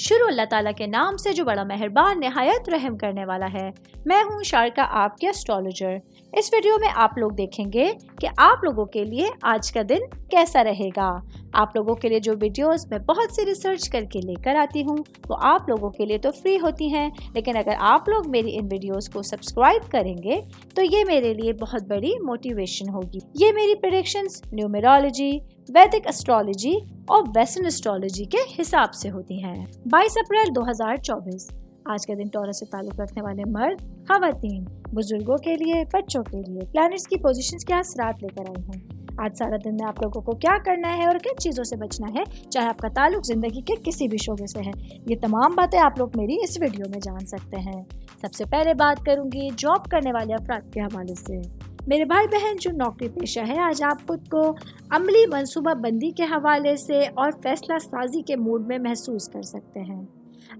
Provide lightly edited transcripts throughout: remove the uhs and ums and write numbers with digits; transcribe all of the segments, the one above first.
شروع اللہ تعالیٰ کے نام سے جو بڑا مہربان نہایت رحم کرنے والا ہے۔ میں ہوں شارکا، آپ کے اسٹرالوجر۔ اس ویڈیو میں آپ لوگ دیکھیں گے کہ آپ لوگوں کے لیے آج کا دن کیسا رہے گا۔ آپ لوگوں کے لیے جو ویڈیوز میں بہت سی ریسرچ کر کے لے کر آتی ہوں وہ آپ لوگوں کے لیے تو فری ہوتی ہیں، لیکن اگر آپ لوگ میری ان ویڈیوز کو سبسکرائب کریں گے تو یہ میرے لیے بہت بڑی موٹیویشن ہوگی۔ یہ میری پریڈکشنز نیومرولوجی، ویدک اسٹرالوجی اور ویسٹرن اسٹرالوجی کے حساب سے ہوتی ہیں۔ 22 اپریل 2024 آج کا دن ٹورس سے تعلق رکھنے والے مرد، خواتین، بزرگوں کے لیے، بچوں کے لیے پلانٹس کی پوزیشنز کے اثرات لے کر آئی ہوں۔ آج سارا دن میں آپ لوگوں کو کیا کرنا ہے اور کن چیزوں سے بچنا ہے، چاہے آپ کا تعلق زندگی کے کسی بھی شعبے سے ہے، یہ تمام باتیں آپ لوگ میری اس ویڈیو میں جان سکتے ہیں۔ سب سے پہلے بات کروں گی جاب کرنے والے افراد کے حوالے سے۔ میرے بھائی بہن جو نوکری پیشہ ہے، آج آپ خود کو عملی منصوبہ بندی کے حوالے سے اور فیصلہ سازی کے موڈ میں محسوس کر سکتے ہیں۔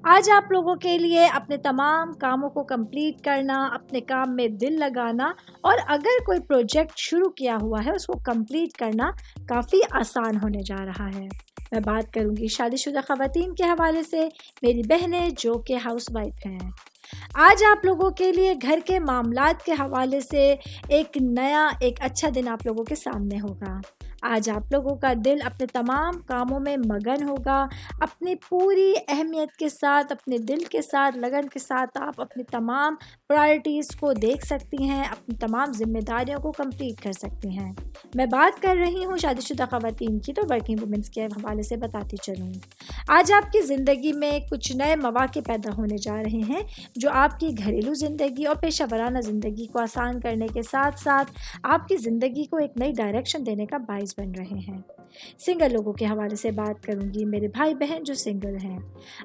آج آپ لوگوں کے لیے اپنے تمام کاموں کو کمپلیٹ کرنا، اپنے کام میں دل لگانا اور اگر کوئی پروجیکٹ شروع کیا ہوا ہے اس کو کمپلیٹ کرنا کافی آسان ہونے جا رہا ہے۔ میں بات کروں گی شادی شدہ خواتین کے حوالے سے، میری بہنیں جو کہ ہاؤس وائف ہیں۔ آج آپ لوگوں کے لیے گھر کے معاملات کے حوالے سے ایک اچھا دن آپ لوگوں کے سامنے ہوگا۔ آج آپ لوگوں کا دل اپنے تمام کاموں میں مگن ہوگا، اپنی پوری اہمیت کے ساتھ، اپنے دل کے ساتھ، لگن کے ساتھ آپ اپنی تمام پرائرٹیز کو دیکھ سکتی ہیں، اپنی تمام ذمہ داریوں کو کمپلیٹ کر سکتی ہیں۔ میں بات کر رہی ہوں شادی شدہ خواتین کی، تو ورکنگ وومنس کے حوالے سے بتاتی چلوں۔ آج آپ کی زندگی میں کچھ نئے مواقع پیدا ہونے جا رہے ہیں جو آپ کی گھریلو زندگی اور پیشہ ورانہ زندگی کو آسان کرنے کے ساتھ ساتھ آپ کی زندگی کو ایک نئی ڈائریکشن دینے کا باعث بن رہے ہیں۔ سنگل لوگوں کے حوالے سے بات کروں گی، میرے بھائی بہن جو سنگل ہیں۔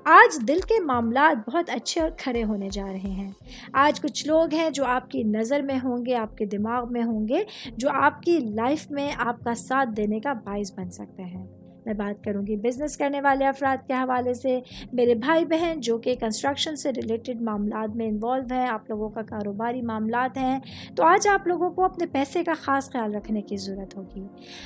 آج دل کے معاملات بہت اچھے اور کھرے ہونے جا رہے ہیں۔ آج کچھ لوگ ہیں جو آپ کی نظر میں ہوں گے، آپ کے دماغ میں ہوں گے، جو آپ کی لائف میں آپ کا ساتھ دینے کا باعث بن سکتے ہیں۔ میں بات کروں گی بزنس کرنے والے افراد کے حوالے سے، میرے بھائی بہن جو کہ کنسٹرکشن سے ریلیٹڈ معاملات میں انوالو ہیں، آپ لوگوں کا کاروباری معاملات ہیں، تو آج آپ لوگوں کو اپنے پیسے کا خاص خیال رکھنے کی ضرورت ہوگی۔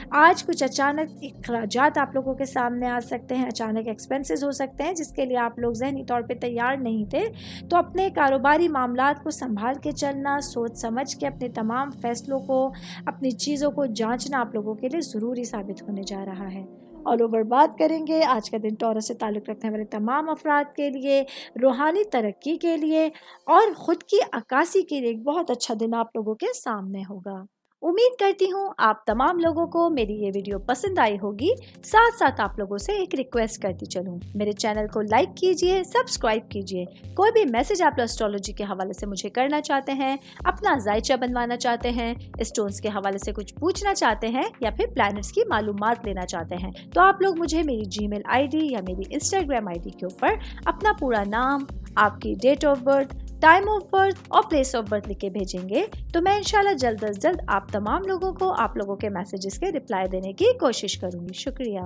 آج کچھ اچانک اخراجات آپ لوگوں کے سامنے آ سکتے ہیں، اچانک ایکسپینسز ہو سکتے ہیں جس کے لیے آپ لوگ ذہنی طور پہ تیار نہیں تھے، تو اپنے کاروباری معاملات کو سنبھال کے چلنا، سوچ سمجھ کے اپنے تمام فیصلوں کو، اپنی چیزوں کو جانچنا آپ لوگوں کے لیے ضروری ثابت ہونے جا رہا ہے۔ آل اوور بات کریں گے آج کا دن ٹورس سے تعلق رکھنے والے تمام افراد کے لیے، روحانی ترقی کے لیے اور خود کی عکاسی کے لیے ایک بہت اچھا دن آپ لوگوں کے سامنے ہوگا۔ امید کرتی ہوں آپ تمام لوگوں کو میری یہ ویڈیو پسند آئی ہوگی۔ ساتھ ساتھ آپ لوگوں سے ایک ریکویسٹ کرتی چلوں، میرے چینل کو لائک کیجئے، سبسکرائب کیجئے۔ کوئی بھی میسج آپ اسٹرالوجی کے حوالے سے مجھے کرنا چاہتے ہیں، اپنا ذائچہ بنوانا چاہتے ہیں، اسٹونز کے حوالے سے کچھ پوچھنا چاہتے ہیں یا پھر پلانٹس کی معلومات لینا چاہتے ہیں، تو آپ لوگ مجھے میری جی میل آئی ڈی یا میری انسٹاگرام آئی ڈی کے اوپر اپنا پورا نام، آپ کی date of birth, time of birth اور پلیس آف برتھ لکھ کے بھیجیں گے، تو میں انشاءاللہ جلد از جلد آپ تمام لوگوں کو آپ لوگوں کے میسیجز کے رپلائی دینے کی کوشش کروں گی۔ شکریہ۔